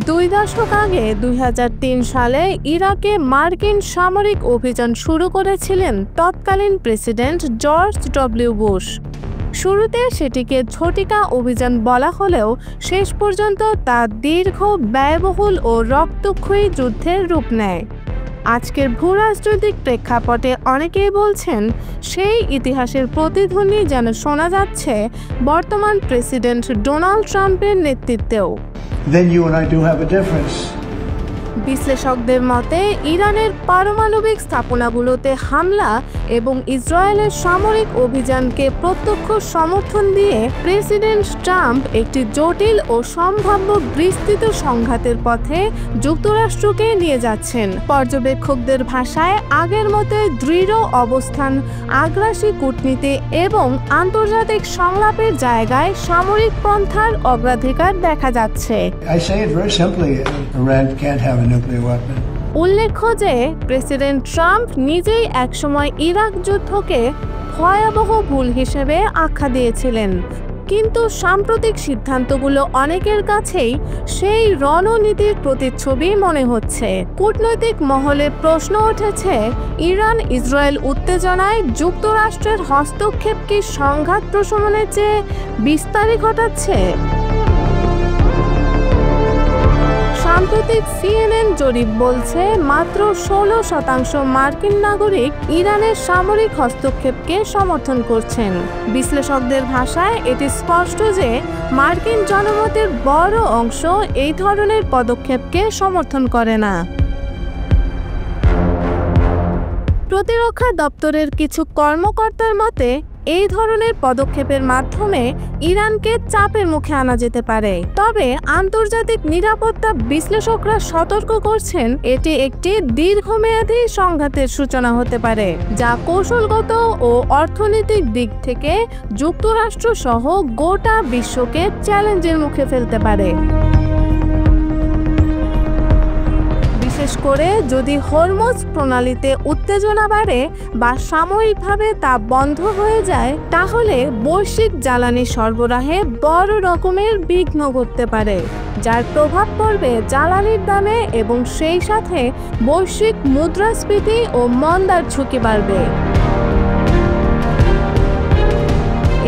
দুই দশক আগে 2003 সালে ইরাকে মার্কিন সামরিক অভিযান শুরু করেছিলেন তৎকালীন প্রেসিডেন্ট জর্জ ডব্লিউ বুশ। শুরুতে সেটিকে ঝটিকা অভিযান বলা হলেও শেষ পর্যন্ত তা দীর্ঘ, ব্যয়বহুল ও রক্তক্ষয়ী যুদ্ধের রূপ নেয়। আজকের ভূরাজনৈতিক প্রেক্ষাপটে অনেকেই বলছেন সেই ইতিহাসের প্রতিধ্বনি যেন শোনা যাচ্ছে বর্তমান প্রেসিডেন্ট ডোনাল্ড ট্রাম্পের নেতৃত্বেও। Then you and I do have a difference. বিশ্লেষকদের মতে ইরানের পারমাণবিক স্থাপনাগুলোতে হামলা এবং ইসরায়েলের সামরিক অভিযানকে প্রত্যক্ষ সমর্থন দিয়ে প্রেসিডেন্ট ট্রাম্প একটি জটিল ও সম্ভাব্য বিস্তৃত সংঘাতের পথে যুক্তরাষ্ট্রকে নিয়ে যাচ্ছেন। পর্যবেক্ষকদের ভাষায় আগের মতোই দৃঢ় অবস্থান, আগ্রাসী কূটনীতি এবং আন্তর্জাতিক সংলাপের জায়গায় সামরিক পন্থার অগ্রাধিকার দেখা যাচ্ছে। I say it very simply, Iran can't have a nuclear weapon. উল্লেখ্য যে প্রেসিডেন্ট ট্রাম্প নিজেই একসময় ইরাক যুদ্ধকে ভয়াবহ ভুল হিসেবে আখ্যা দিয়েছিলেন, কিন্তু সাম্প্রতিক সিদ্ধান্তগুলো অনেকের কাছেই সেই রণনীতির প্রতিচ্ছবি মনে হচ্ছে। কূটনৈতিক মহলে প্রশ্ন উঠেছে, ইরান ইসরায়েল উত্তেজনায় যুক্তরাষ্ট্রের হস্তক্ষেপ কি সংঘাত প্রশমনের চেয়ে বিস্তারই ঘটাচ্ছে? সাম্প্রতিক CNN জরিপ বলছে মাত্র 16% মার্কিন নাগরিক ইরানের সামরিক হস্তক্ষেপকে সমর্থন করছেন। বিশ্লেষকদের ভাষায় এটি স্পষ্ট যে মার্কিন জনমতের বড় অংশ এই ধরনের পদক্ষেপকে সমর্থন করে না। প্রতিরক্ষা দপ্তরের কিছু কর্মকর্তার মতে এই ধরনের পদক্ষেপের মাধ্যমে ইরানকে চাপের মুখে আনা যেতে পারে, তবে আন্তর্জাতিক নিরাপত্তা বিশ্লেষকরা সতর্ক করছেন এটি একটি দীর্ঘমেয়াদী সংঘাতের সূচনা হতে পারে, যা কৌশলগত ও অর্থনৈতিক দিক থেকে যুক্তরাষ্ট্র সহ গোটা বিশ্বকে চ্যালেঞ্জের মুখে ফেলতে পারে। বিশেষ করে যদি হরমুজ প্রণালীতে উত্তেজনা বাড়ে বা সাময়িকভাবে তা বন্ধ হয়ে যায়, তাহলে বৈশ্বিক জ্বালানি সরবরাহে বড় রকমের বিঘ্ন ঘটতে পারে, যার প্রভাব পড়বে জ্বালানির দামে এবং সেই সাথে বৈশ্বিক মুদ্রাস্ফীতি ও মন্দার ঝুঁকি বাড়বে।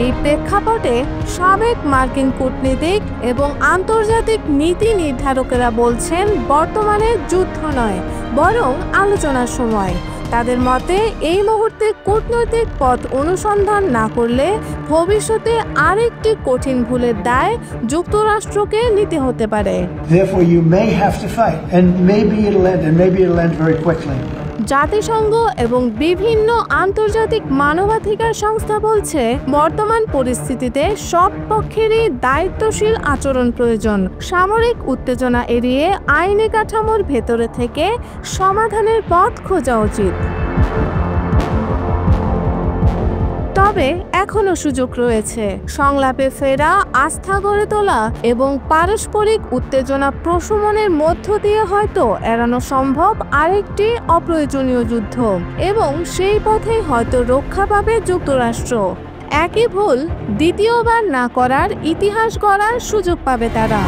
এই প্রেক্ষাপটে সাবেক মার্কিন কূটনীতিক এবং আন্তর্জাতিক নীতি নির্ধারকেরা বলছেন বর্তমানে যুদ্ধ নয়, বরং আলোচনার সময়। তাদের মতে এই মুহূর্তে কূটনৈতিক পথ অনুসন্ধান না করলে ভবিষ্যতে আরেকটি কঠিন ভুলের দায় যুক্তরাষ্ট্রকে নিতে হতে পারে। Therefore you may have to fight, and maybe it'll end very quickly. জাতিসংঘ এবং বিভিন্ন আন্তর্জাতিক মানবাধিকার সংস্থা বলছে বর্তমান পরিস্থিতিতে সব পক্ষেরই দায়িত্বশীল আচরণ প্রয়োজন। সামরিক উত্তেজনা এড়িয়ে আইনি কাঠামোর ভেতরে থেকে সমাধানের পথ খোঁজা উচিত। তবে এখনো সুযোগ রয়েছে। সংলাপে ফেরা, আস্থা গড়ে তোলা এবং পারস্পরিক উত্তেজনা প্রশমনের মধ্য দিয়ে হয়তো এড়ানো সম্ভব আরেকটি অপ্রয়োজনীয় যুদ্ধ, এবং সেই পথেই হয়তো রক্ষা পাবে যুক্তরাষ্ট্র। একই ভুল দ্বিতীয়বার না করার ইতিহাস গড়ার সুযোগ পাবে তারা।